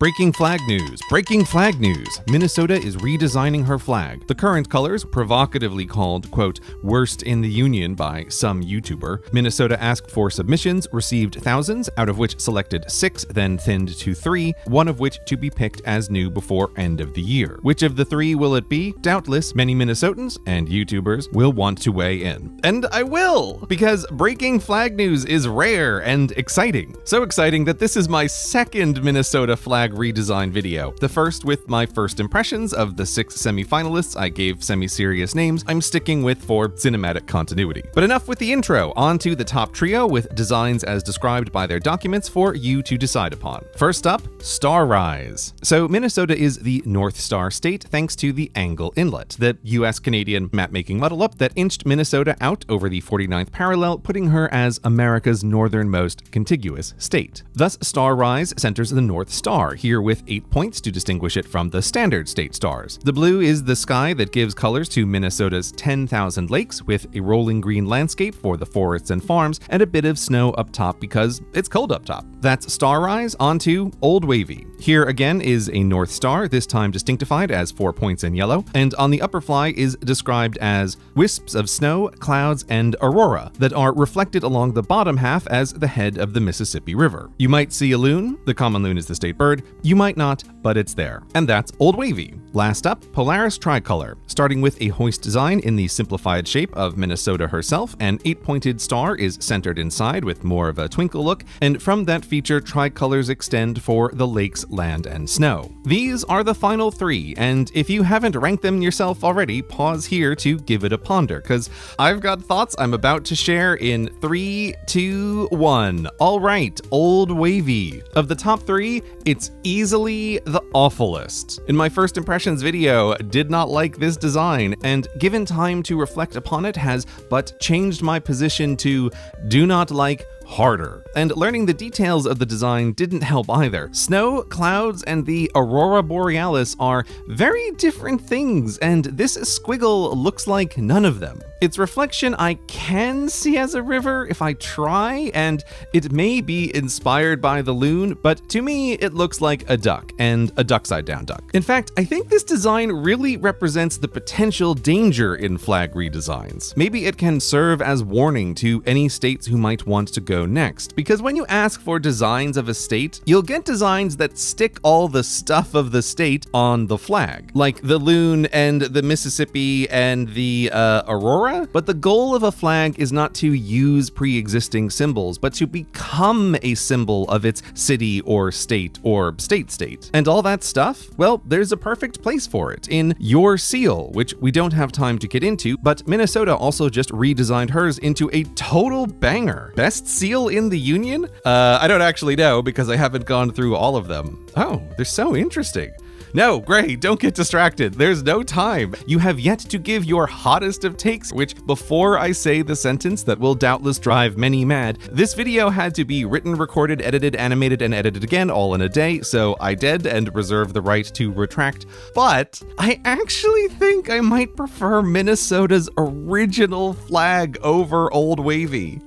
Breaking flag news. Breaking flag news. Minnesota is redesigning her flag. The current colors, provocatively called, quote, worst in the union by some YouTuber. Minnesota asked for submissions, received thousands, out of which selected 6, then thinned to 3, one of which to be picked as new before end of the year. Which of the 3 will it be? Doubtless, many Minnesotans and YouTubers will want to weigh in. And I will! Because breaking flag news is rare and exciting. So exciting that this is my second Minnesota flag redesign video. The first with my first impressions of the 6 semi-finalists I gave semi-serious names I'm sticking with for cinematic continuity. But enough with the intro, on to the top trio with designs as described by their documents for you to decide upon. First up, Star Rise. So Minnesota is the North Star state thanks to the Angle Inlet, the US-Canadian map-making muddle-up that inched Minnesota out over the 49th parallel, putting her as America's northernmost contiguous state. Thus, Star Rise centers the North Star, here with 8 points to distinguish it from the standard state stars. The blue is the sky that gives colors to Minnesota's 10,000 lakes, with a rolling green landscape for the forests and farms, and a bit of snow up top because it's cold up top. That's Star Rise. On to Old Wavy. Here again is a North Star, this time distinctified as 4 points in yellow, and on the upper fly is described as wisps of snow, clouds, and aurora that are reflected along the bottom half as the head of the Mississippi River. You might see a loon, the common loon is the state bird, you might not, but it's there. And that's Old Wavy. Last up, Polaris Tricolor. Starting with a hoist design in the simplified shape of Minnesota herself, an 8-pointed star is centered inside with more of a twinkle look, and from that feature, tricolors extend for the lakes, land, and snow. These are the final 3, and if you haven't ranked them yourself already, pause here to give it a ponder, because I've got thoughts I'm about to share in 3, 2, 1. All right, Old Wavy. Of the top 3, it's easily the awfulest. In my first impressions video, did not like this design, and given time to reflect upon it has but changed my position to do not like harder. And learning the details of the design didn't help either. Snow, clouds, and the aurora borealis are very different things, and this squiggle looks like none of them. Its reflection I can see as a river if I try, and it may be inspired by the loon, but to me it looks like a duck, and a duck-side-down duck. In fact, I think this design really represents the potential danger in flag redesigns. Maybe it can serve as warning to any states who might want to go next, because when you ask for designs of a state, you'll get designs that stick all the stuff of the state on the flag, like the loon and the Mississippi and the aurora. But the goal of a flag is not to use pre-existing symbols, but to become a symbol of its city or state or state. And all that stuff, well, there's a perfect place for it in your seal, which we don't have time to get into, but Minnesota also just redesigned hers into a total banger. Best seal in the union? I don't actually know because I haven't gone through all of them. Oh, they're so interesting. No, Gray, don't get distracted. There's no time. You have yet to give your hottest of takes, which before I say the sentence that will doubtless drive many mad, this video had to be written, recorded, edited, animated, and edited again all in a day, so I did and reserve the right to retract. But I actually think I might prefer Minnesota's original flag over Old Wavy.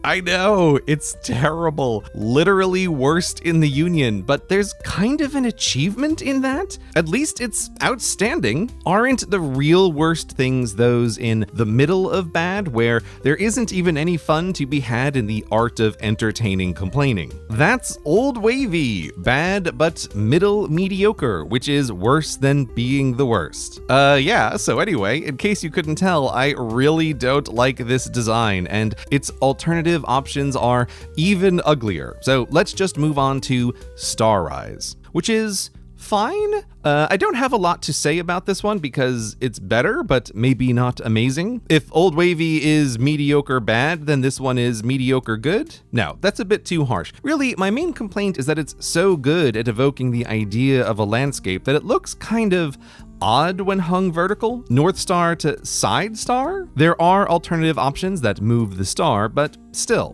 I know, it's terrible, literally worst in the union, but there's kind of an achievement in that. At least it's outstanding. Aren't the real worst things those in the middle of bad, where there isn't even any fun to be had in the art of entertaining complaining? That's Old Wavy, bad but middle mediocre, which is worse than being the worst. Yeah, so anyway, in case you couldn't tell, I really don't like this design, and its alternative options are even uglier. So let's just move on to Star Rise, which is fine. I don't have a lot to say about this one because it's better, but maybe not amazing. If Old Wavy is mediocre bad, then this one is mediocre good? No, that's a bit too harsh. Really, my main complaint is that it's so good at evoking the idea of a landscape that it looks kind of odd when hung vertical, North Star to side star. There are alternative options that move the star, but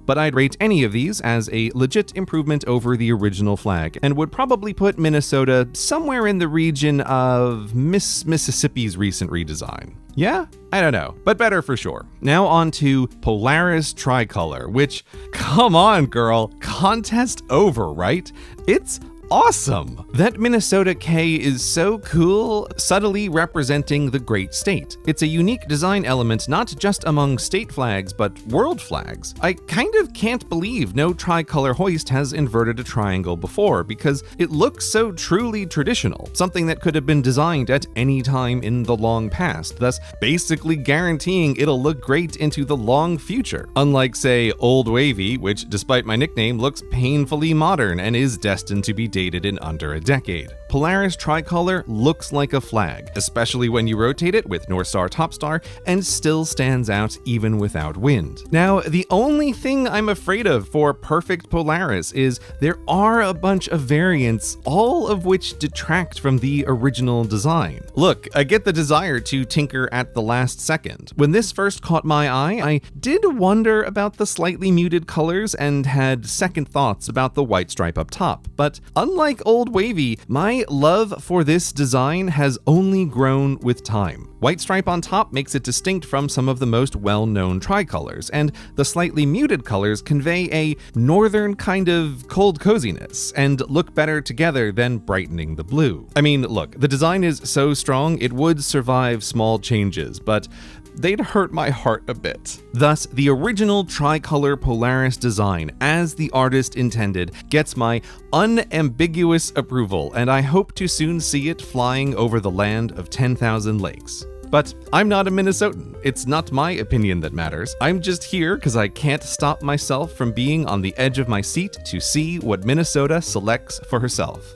I'd rate any of these as a legit improvement over the original flag, and would probably put Minnesota somewhere in the region of Mississippi's recent redesign. Yeah? I don't know, but better for sure. Now on to Polaris Tricolor, which, come on girl, contest over, right? It's awesome! That Minnesota K is so cool, subtly representing the great state. It's a unique design element not just among state flags, but world flags. I kind of can't believe no tricolor hoist has inverted a triangle before, because it looks so truly traditional, something that could have been designed at any time in the long past, thus basically guaranteeing it'll look great into the long future. Unlike, say, Old Wavy, which despite my nickname looks painfully modern and is destined to be dated in under a decade. Polaris tricolor looks like a flag, especially when you rotate it with North Star top star, and still stands out even without wind. Now, the only thing I'm afraid of for perfect Polaris is there are a bunch of variants, all of which detract from the original design. Look, I get the desire to tinker at the last second. When this first caught my eye, I did wonder about the slightly muted colors and had second thoughts about the white stripe up top. But unlike Old Wavy, my love for this design has only grown with time. White stripe on top makes it distinct from some of the most well-known tricolors, and the slightly muted colors convey a northern kind of cold coziness and look better together than brightening the blue. I mean, look, the design is so strong it would survive small changes, but they'd hurt my heart a bit. Thus, the original tricolor Polaris design, as the artist intended, gets my unambiguous approval, and I hope to soon see it flying over the land of 10,000 lakes. But I'm not a Minnesotan. It's not my opinion that matters. I'm just here because I can't stop myself from being on the edge of my seat to see what Minnesota selects for herself.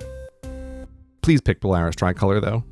Please pick Polaris tricolor, though.